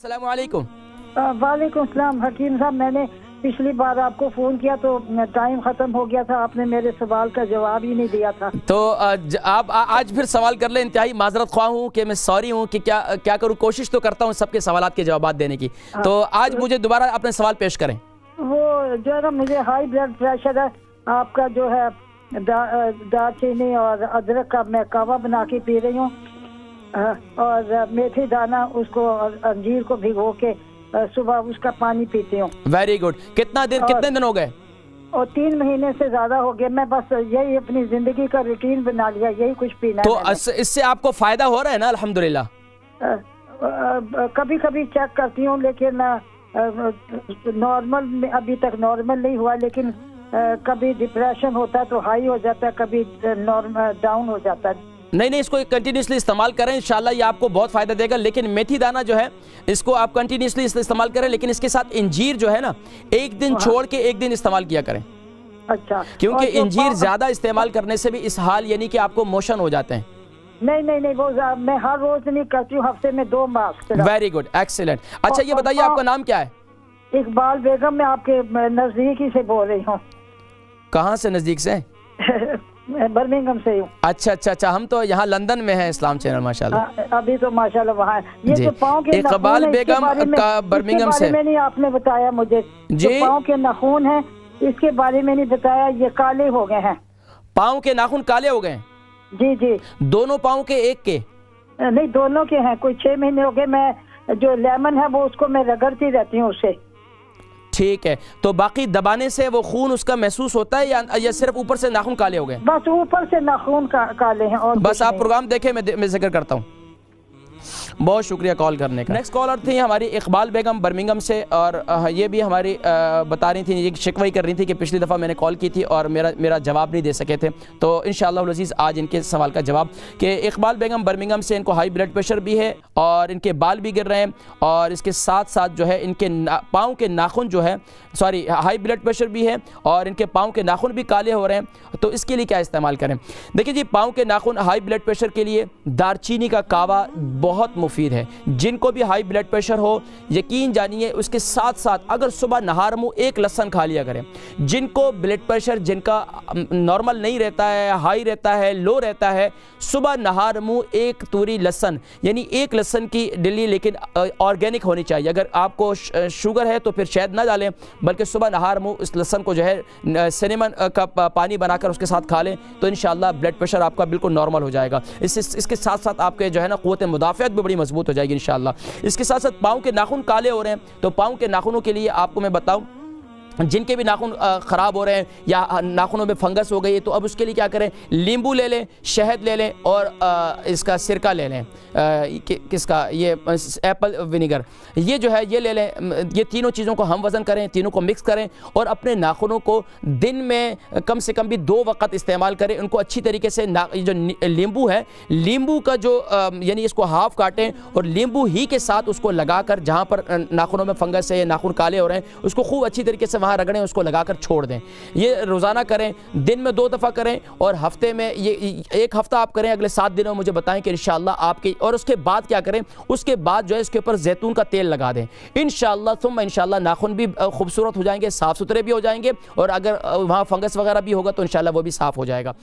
अस्सलाम वालेकुम। वालेकुम सलाम। हकीम साहब, मैंने पिछली बार आपको फ़ोन किया तो टाइम ख़त्म हो गया था, आपने मेरे सवाल का जवाब ही नहीं दिया था। तो आप आज फिर सवाल कर लें। इंतहाई माजरत ख्वाह हूँ कि मैं सॉरी हूँ कि क्या करूँ, कोशिश तो करता हूँ सबके सवालात के जवाब देने की। तो आज मुझे दोबारा अपने सवाल पेश करें। वो जो है ना, मुझे हाई ब्लड प्रेशर है। आपका जो है दालचीनी और अदरक का मैं कावा बना के पी रही हूँ, और मेथी दाना उसको और अंजीर को भिगो के सुबह उसका पानी पीती हूँ। Very good. कितने दिन हो गए? और 3 महीने से ज्यादा हो गए। मैं बस यही अपनी जिंदगी का रूटीन बना लिया, यही कुछ पीना। तो इससे आपको फायदा हो रहा है ना? अल्हम्दुलिल्लाह। कभी कभी चेक करती हूँ, लेकिन नॉर्मल में अभी तक नॉर्मल नहीं हुआ। लेकिन कभी डिप्रेशन होता है तो हाई हो जाता है, कभी नॉर्मल डाउन हो जाता है। नहीं, इसको कंटिन्यूसली इस्तेमाल करें, इंशाल्लाह ये आपको बहुत फ़ायदा देगा। लेकिन मेथी दाना जो है इसको आप कंटिन्यूसली इस्तेमाल करें, लेकिन इसके साथ इंजीर जो है ना, एक दिन छोड़ के एक दिन इस्तेमाल किया करें। अच्छा। क्योंकि इंजीर ज़्यादा इस्तेमाल करने से भी इस हाल यानी कि आपको मोशन हो जाते हैं। नहीं, वो मैं हर रोज नहीं करती हूँ, हफ्ते में 2 मास्क। Very good, excellent. अच्छा, ये बताइए आपका नाम क्या है? इकबाल बेगम। मैं आपके नजदीक ही से बोल रही हूँ। कहाँ से नजदीक से? बर्मिंघम से हूँ। अच्छा, हम तो यहाँ लंदन में है, इस्लाम चैनल माशाल्लाह। अभी तो माशाल्लाह वहाँ है। ये जो पाँव के इकबाल बेगम का बर्मिंघम से नहीं आपने बताया मुझे जी। पाँव के नाखून हैं, इसके बारे में नहीं बताया। ये काले हो गए हैं। पाँव के नाखून काले हो गए? जी। दोनों पाँव के? एक के? नहीं, दोनों के हैं। कोई 6 महीने हो गए। मैं जो लेमन है वो उसको मैं रगड़ती रहती हूँ उससे। ठीक है। तो बाकी दबाने से वो खून उसका महसूस होता है या सिर्फ ऊपर से नाखून काले हो गए? बस ऊपर से नाखून काले हैं और बस आप प्रोग्राम देखें, मैं जिक्र करता हूँ। बहुत शुक्रिया कॉल करने का। नेक्स्ट कॉलर थी हमारी इकबाल बेगम बर्मिंघम से, और ये भी हमारी बता रही थी, ये शिकवा कर रही थी कि पिछली दफ़ा मैंने कॉल की थी और मेरा जवाब नहीं दे सके थे। तो इंशाअल्लाह अज़ीज़ आज इनके सवाल का जवाब कि इकबाल बेगम बर्मिंघम से इनको हाई ब्लड प्रेशर भी है और इनके बाल भी गिर रहे हैं, और इसके साथ साथ जो है इनके पाँव के नाखून जो है, सॉरी, हाई ब्लड प्रेशर भी है और इनके पाँव के नाखून भी काले हो रहे हैं। तो इसके लिए क्या इस्तेमाल करें? देखिए जी, पाँव के नाखून हाई ब्लड प्रेशर के लिए दालचीनी का कावा बहुत मुफीद है। जिनको भी हाई ब्लड प्रेशर हो, यकीन जानिए उसके साथ साथ अगर सुबह नहार मुँह एक लहसुन खा लिया करें। जिनको ब्लड प्रेशर जिनका नॉर्मल नहीं रहता है, हाई रहता है, लो रहता है, सुबह नहार मुँह एक तूरी लहसुन, यानी एक लहसुन की डिली, लेकिन ऑर्गेनिक होनी चाहिए। अगर आपको शुगर है तो फिर शहद ना डालें, बल्कि सुबह नहार मुँह इस लहसुन को जो है सिनेमन का पानी बनाकर उसके साथ खा लें, तो इंशाअल्लाह ब्लड प्रेशर आपका बिल्कुल नॉर्मल हो जाएगा। इसके साथ साथ आपके जो है ना क़ुव्वत मुदाफ़अत भी बड़ी मजबूत हो जाएगी इंशाअल्लाह। इसके साथ साथ पाँव के नाखून काले हो रहे हैं, तो पाँव के नाखूनों के लिए आपको मैं बताऊं, जिनके भी नाखून ख़राब हो रहे हैं या नाखूनों में फंगस हो गई है, तो अब उसके लिए क्या करें? नींबू ले लें, शहद ले लें और इसका सिरका ले लें। किसका? ये एप्पल विनेगर, ये जो है ये ले लें। ये तीनों चीज़ों को हम वज़न करें, तीनों को मिक्स करें और अपने नाखूनों को दिन में कम से कम भी 2 वक़्त इस्तेमाल करें। उनको अच्छी तरीके से जो नींबू है, नींबू का जो यानी इसको हाफ़ काटें और नींबू ही के साथ उसको लगाकर, जहाँ पर नाखूनों में फंगस है या नाखून काले हो रहे हैं, उसको खूब अच्छी तरीके से वहाँ रगड़ें, उसको लगाकर छोड़ दें। ये रोज़ाना करें, दिन में 2 दफ़ा करें और हफ्ते में ये 1 हफ़्ता आप करें। अगले 7 दिनों में मुझे बताएं कि इंशाअल्लाह आपके, और उसके बाद क्या करें? उसके बाद जो है इसके ऊपर जैतून का तेल लगा दें। इंशाअल्लाह सुम्मा इंशाअल्लाह नाखून भी खूबसूरत हो जाएंगे, साफ़ सुथरे भी हो जाएंगे, और अगर वहाँ फंगस वगैरह भी होगा तो इंशाअल्लाह वो भी साफ़ हो जाएगा।